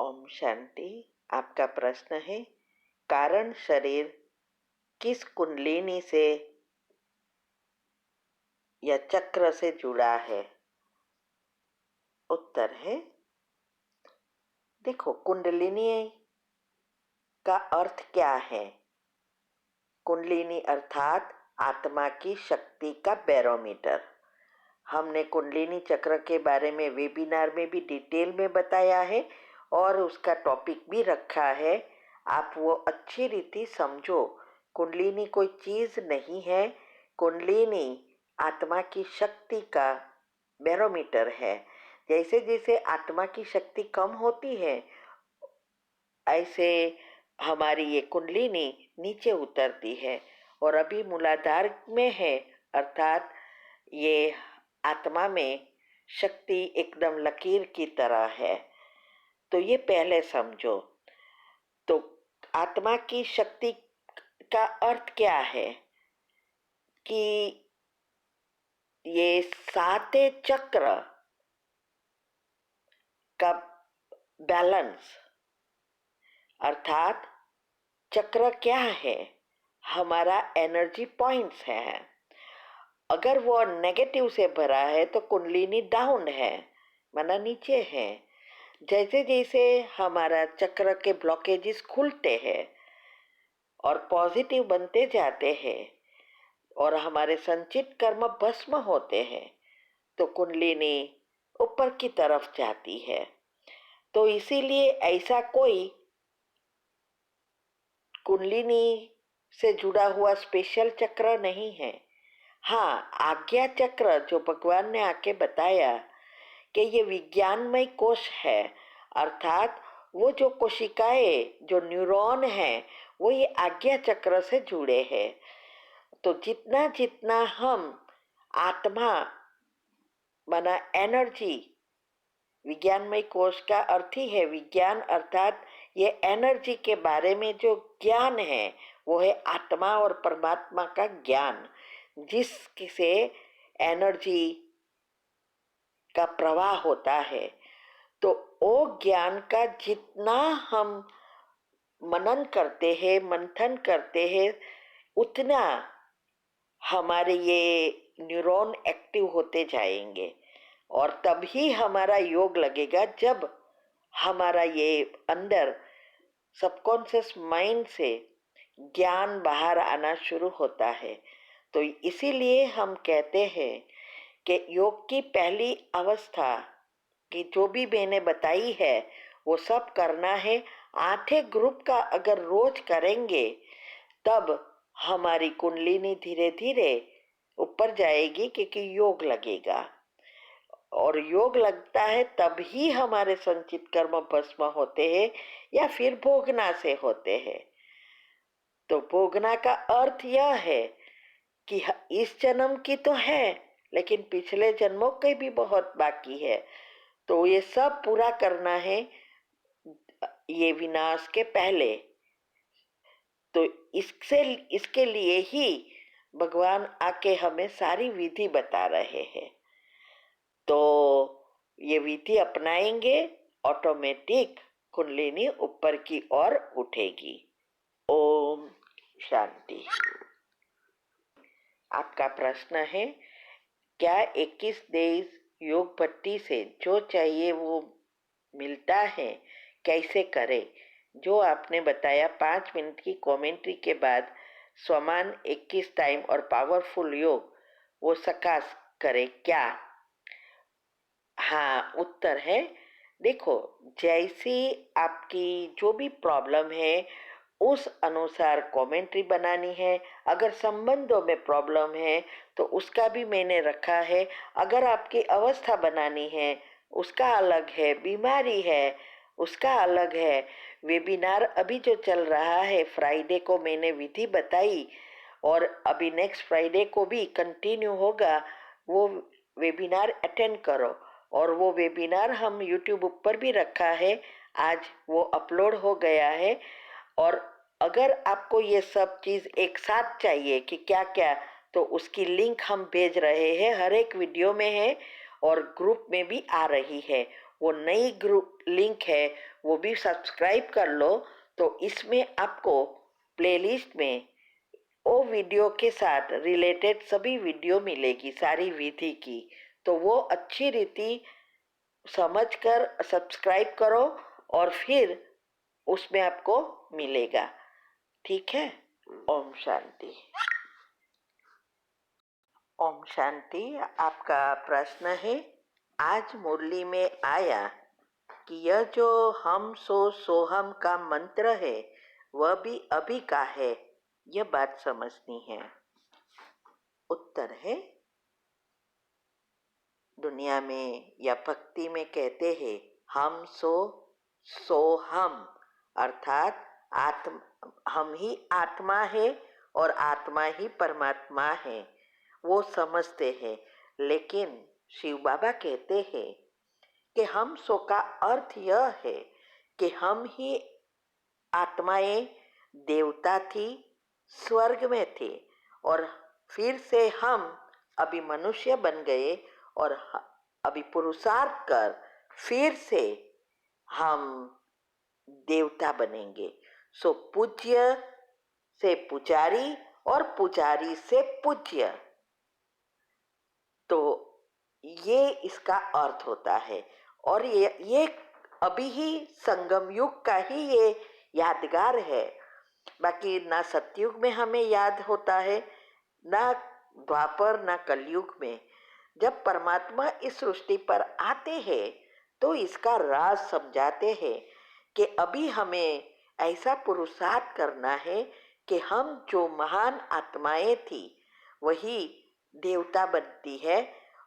ओम शांति। आपका प्रश्न है, कारण शरीर किस कुंडलिनी से या चक्र से जुड़ा है? उत्तर है, देखो, कुंडलिनी का अर्थ क्या है? कुंडलिनी अर्थात आत्मा की शक्ति का बैरोमीटर। हमने कुंडलिनी चक्र के बारे में वेबिनार में भी डिटेल में बताया है और उसका टॉपिक भी रखा है। आप वो अच्छी रीति समझो। कुंडलिनी कोई चीज नहीं है। कुंडलिनी आत्मा की शक्ति का बैरोमीटर है। जैसे जैसे आत्मा की शक्ति कम होती है, ऐसे हमारी ये कुंडलिनी नीचे उतरती है और अभी मूलाधार में है, अर्थात ये आत्मा में शक्ति एकदम लकीर की तरह है। तो ये पहले समझो। तो आत्मा की शक्ति का अर्थ क्या है कि ये साते चक्र का बैलेंस, अर्थात चक्र क्या है? हमारा एनर्जी पॉइंट्स है। अगर वो नेगेटिव से भरा है तो कुंडलिनी डाउन है, माना नीचे है। जैसे जैसे हमारा चक्र के ब्लॉकेजेस खुलते हैं और पॉजिटिव बनते जाते हैं और हमारे संचित कर्म भस्म होते हैं, तो कुंडलिनी ऊपर की तरफ जाती है। तो इसीलिए ऐसा कोई कुंडलिनी से जुड़ा हुआ स्पेशल चक्र नहीं है। हाँ, आज्ञा चक्र जो भगवान ने आके बताया कि ये विज्ञानमय कोश है, अर्थात वो जो कोशिकाएं, जो न्यूरॉन हैं, वो ये आज्ञा चक्र से जुड़े हैं। तो जितना जितना हम आत्मा माना एनर्जी, विज्ञानमय कोश का अर्थ ही है विज्ञान, अर्थात ये एनर्जी के बारे में जो ज्ञान है वो है आत्मा और परमात्मा का ज्ञान, जिससे एनर्जी का प्रवाह होता है। तो वो ज्ञान का जितना हम मनन करते हैं, मंथन करते हैं, उतना हमारे ये न्यूरॉन एक्टिव होते जाएंगे और तभी हमारा योग लगेगा, जब हमारा ये अंदर सबकॉन्शियस माइंड से ज्ञान बाहर आना शुरू होता है। तो इसीलिए हम कहते हैं कि योग की पहली अवस्था की जो भी मैंने बताई है वो सब करना है। 8 ग्रुप का अगर रोज करेंगे तब हमारी कुंडलिनी धीरे धीरे ऊपर जाएगी, क्योंकि योग लगेगा और योग लगता है तभी हमारे संचित कर्म भस्म होते हैं या फिर भोगना से होते हैं। तो भोगना का अर्थ यह है कि इस जन्म की तो है, लेकिन पिछले जन्मों के भी बहुत बाकी है। तो ये सब पूरा करना है ये विनाश के पहले। तो इसके लिए ही भगवान आके हमें सारी विधि बता रहे हैं। तो ये विधि अपनाएंगे, ऑटोमेटिक कुंडलिनी ऊपर की ओर उठेगी। ओम शांति। आपका प्रश्न है, क्या 21 डेज योग भट्टी से जो चाहिए वो मिलता है, कैसे करें? जो आपने बताया 5 मिनट की कमेंट्री के बाद समान 21 टाइम और पावरफुल योग, वो सकाश करे क्या? हाँ, उत्तर है, देखो, जैसी आपकी जो भी प्रॉब्लम है उस अनुसार कमेंट्री बनानी है। अगर संबंधों में प्रॉब्लम है तो उसका भी मैंने रखा है। अगर आपकी अवस्था बनानी है उसका अलग है, बीमारी है उसका अलग है। वेबिनार अभी जो चल रहा है, फ्राइडे को मैंने विधि बताई और अभी नेक्स्ट फ्राइडे को भी कंटिन्यू होगा। वो वेबिनार अटेंड करो। और वो वेबिनार हम यूट्यूब ऊपर भी रखा है, आज वो अपलोड हो गया है। और अगर आपको ये सब चीज़ एक साथ चाहिए कि क्या क्या, तो उसकी लिंक हम भेज रहे हैं, हर एक वीडियो में है और ग्रुप में भी आ रही है। वो नई ग्रुप लिंक है, वो भी सब्सक्राइब कर लो। तो इसमें आपको प्लेलिस्ट में वो वीडियो के साथ रिलेटेड सभी वीडियो मिलेगी, सारी विधि की। तो वो अच्छी रीति समझकर सब्सक्राइब करो और फिर उसमें आपको मिलेगा। ठीक है। ओम शांति। ओम शांति। आपका प्रश्न है, आज मुरली में आया कि यह जो हम सो सोहम का मंत्र है वह भी अभी का है, यह बात समझनी है। उत्तर है, दुनिया में या भक्ति में कहते हैं हम सो सोहम, अर्थात हम ही आत्मा है और आत्मा ही परमात्मा है, वो समझते हैं। लेकिन शिव बाबा कहते हैं कि हम सो का अर्थ यह है कि हम ही आत्माएं देवता थी, स्वर्ग में थे, और फिर से हम अभी मनुष्य बन गए और अभी पुरुषार्थ कर फिर से हम देवता बनेंगे। सो पूज्य से पुजारी और पुजारी से पूज्य, तो ये इसका अर्थ होता है। और ये अभी ही संगम युग का ही ये यादगार है। बाकी ना सतयुग में हमें याद होता है, ना द्वापर, ना कलयुग में। जब परमात्मा इस सृष्टि पर आते हैं तो इसका राज समझाते हैं कि अभी हमें ऐसा पुरुषार्थ करना है कि हम जो महान आत्माएं थी वही देवता बनती है।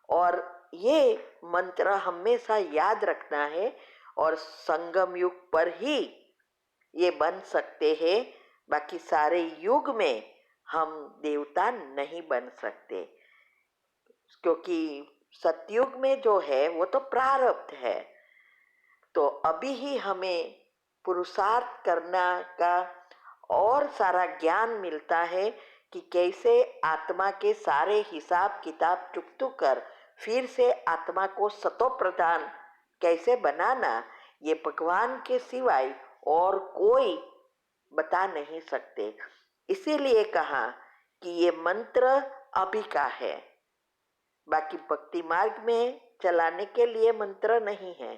और ये मंत्र हमेशा याद रखना है, और संगम युग पर ही ये बन सकते हैं। बाकी सारे युग में हम देवता नहीं बन सकते, क्योंकि सतयुग में जो है वो तो प्रारब्ध है। तो अभी ही हमें पुरुषार्थ करना का और सारा ज्ञान मिलता है कि कैसे आत्मा के सारे हिसाब किताब चुकतू कर फिर से आत्मा को सतो प्रधान कैसे बनाना, ये भगवान के सिवाय और कोई बता नहीं सकते। इसीलिए कहा कि ये मंत्र अभी का है, बाकी भक्ति मार्ग में चलाने के लिए मंत्र नहीं है।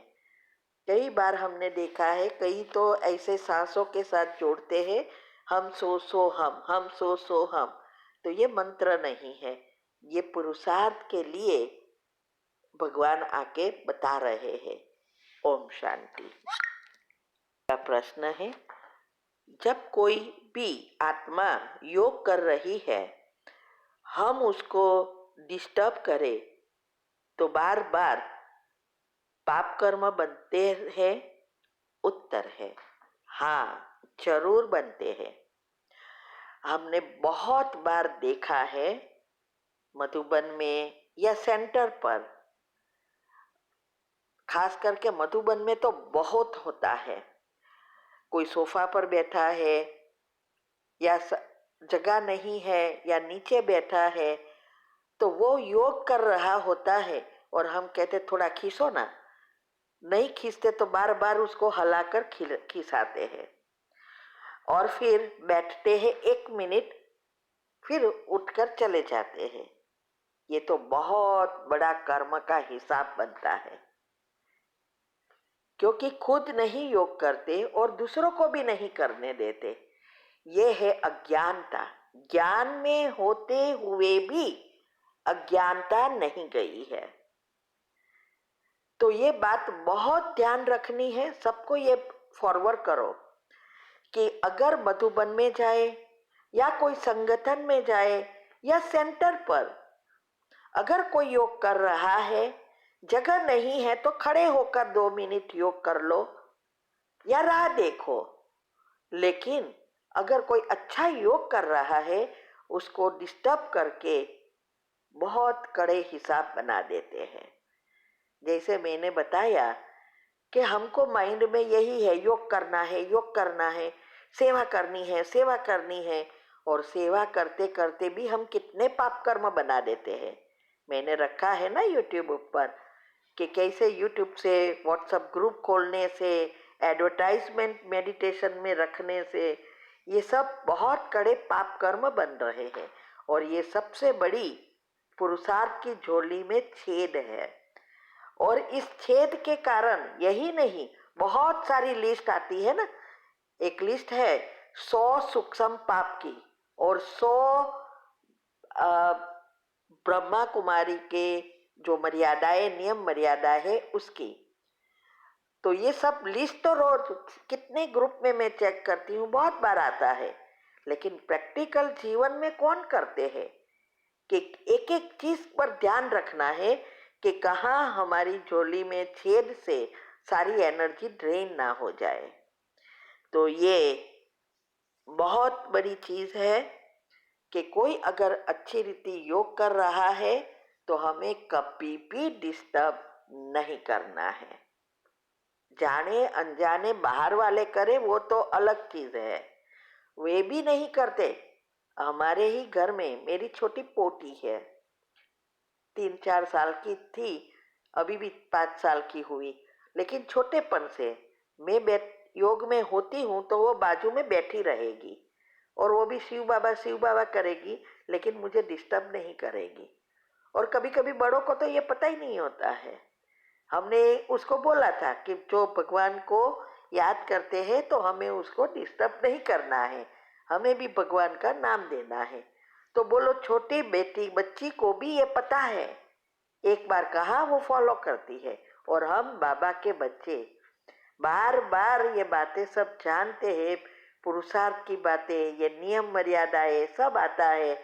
कई बार हमने देखा है, कई तो ऐसे सांसों के साथ जोड़ते हैं, हम सो हम सो हम। तो ये मंत्र नहीं है, ये पुरुषार्थ के लिए भगवान आके बता रहे हैं। ओम शांति। का प्रश्न है, जब कोई भी आत्मा योग कर रही है, हम उसको डिस्टर्ब करें तो बार बार पाप कर्म बनते हैं? उत्तर है, हाँ, जरूर बनते हैं। हमने बहुत बार देखा है मधुबन में या सेंटर पर, खास करके मधुबन में तो बहुत होता है। कोई सोफा पर बैठा है या जगह नहीं है या नीचे बैठा है, तो वो योग कर रहा होता है और हम कहते थोड़ा खींचो ना, नहीं खींचते तो बार बार उसको हिलाकर खींचाते हैं। और फिर बैठते हैं 1 मिनट, फिर उठकर चले जाते हैं। ये तो बहुत बड़ा कर्म का हिसाब बनता है, क्योंकि खुद नहीं योग करते और दूसरों को भी नहीं करने देते। ये है अज्ञानता। ज्ञान में होते हुए भी अज्ञानता नहीं गई है। तो ये बात बहुत ध्यान रखनी है, सबको ये फॉरवर्ड करो कि अगर मधुबन में जाए या कोई संगठन में जाए या सेंटर पर अगर कोई योग कर रहा है, जगह नहीं है तो खड़े होकर 2 मिनट योग कर लो या राह देखो। लेकिन अगर कोई अच्छा योग कर रहा है, उसको डिस्टर्ब करके बहुत कड़े हिसाब बना देते हैं। जैसे मैंने बताया कि हमको माइंड में यही है, योग करना है, योग करना है, सेवा करनी है, सेवा करनी है, और सेवा करते करते भी हम कितने पाप कर्म बना देते हैं। मैंने रखा है ना यूट्यूब पर कि कैसे यूट्यूब से, व्हाट्सएप ग्रुप खोलने से, एडवर्टाइजमेंट मेडिटेशन में रखने से ये सब बहुत कड़े पाप कर्म बन रहे हैं और ये सबसे बड़ी पुरुषार्थ की झोली में छेद है। और इस छेद के कारण यही नहीं, बहुत सारी लिस्ट आती है ना। एक लिस्ट है 100 सूक्ष्म पाप की और 100 ब्रह्मा कुमारी के जो मर्यादाएं, नियम मर्यादा है उसकी। तो ये सब लिस्ट तो रोज कितने ग्रुप में मैं चेक करती हूँ, बहुत बार आता है, लेकिन प्रैक्टिकल जीवन में कौन करते हैं कि एक एक चीज पर ध्यान रखना है कि कहाँ हमारी झोली में छेद से सारी एनर्जी ड्रेन ना हो जाए। तो ये बहुत बड़ी चीज है कि कोई अगर अच्छी रीति योग कर रहा है तो हमें कभी भी डिस्टर्ब नहीं करना है। जाने अनजाने बाहर वाले करे वो तो अलग चीज है, वे भी नहीं करते। हमारे ही घर में मेरी छोटी पोती है, 3-4 साल की थी, अभी भी 5 साल की हुई, लेकिन छोटेपन से मैं योग में होती हूँ तो वो बाजू में बैठी रहेगी और वो भी शिव बाबा करेगी, लेकिन मुझे डिस्टर्ब नहीं करेगी। और कभी कभी बड़ों को तो ये पता ही नहीं होता है। हमने उसको बोला था कि जो भगवान को याद करते हैं तो हमें उसको डिस्टर्ब नहीं करना है, हमें भी भगवान का नाम देना है। तो बोलो, छोटी बेटी बच्ची को भी ये पता है, एक बार कहा वो फॉलो करती है। और हम बाबा के बच्चे बार बार ये बातें सब जानते हैं, पुरुषार्थ की बातें, ये नियम मर्यादाएं सब आता है,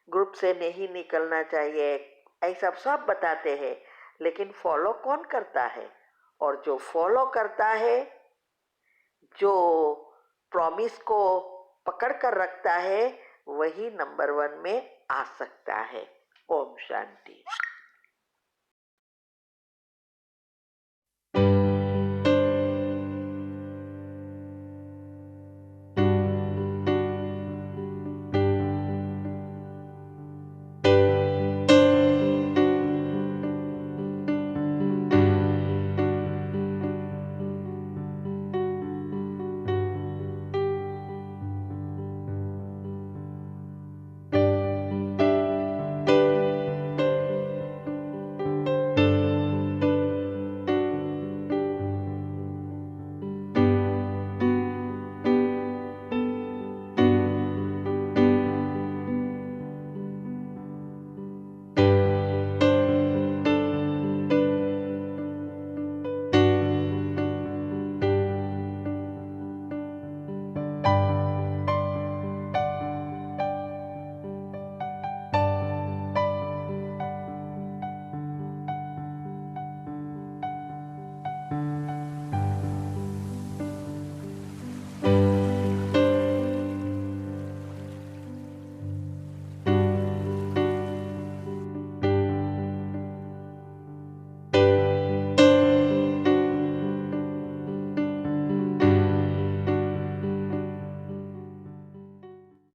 ग्रुप से नहीं निकलना चाहिए, ऐसा सब बताते हैं, लेकिन फॉलो कौन करता है? और जो फॉलो करता है, जो प्रॉमिस को पकड़ कर रखता है, वही नंबर 1 में आ सकता है। ओम शांति।